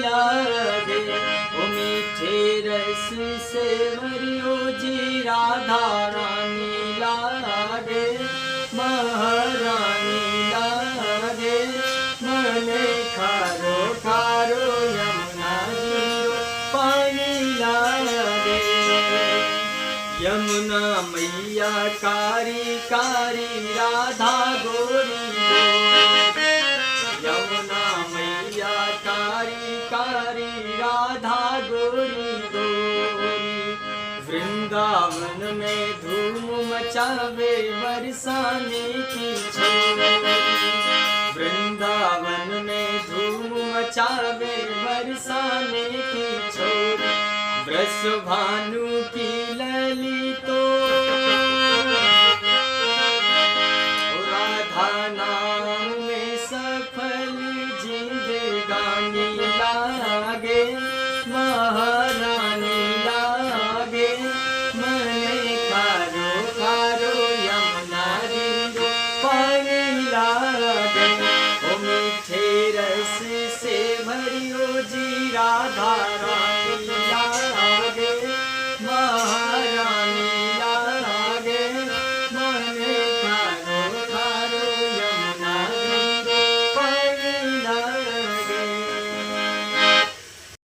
लागे। ओ मीठे रस से भरियो जी राधा रानी लागे, महारानी लागे। मने खारो खारो यमुना जीरो पानी लागे। यमुना मैया कारी कारी राधा गोरी गोरी। यमुना मैया कारी कारी राधा गोरी गोरी। वृंदावन में धूम मचावे बरसाने की छोरी। वृंदावन में धूम मचावे बरसाने की छोरी। ब्रस भानु की लली तो राधा नाम में सफल जिंदगानी लागे, महारानी लागे। मने खारो खारो यमुना जीरो पानी लागे। ओ मीठे रस से भरियो जी राधा रानी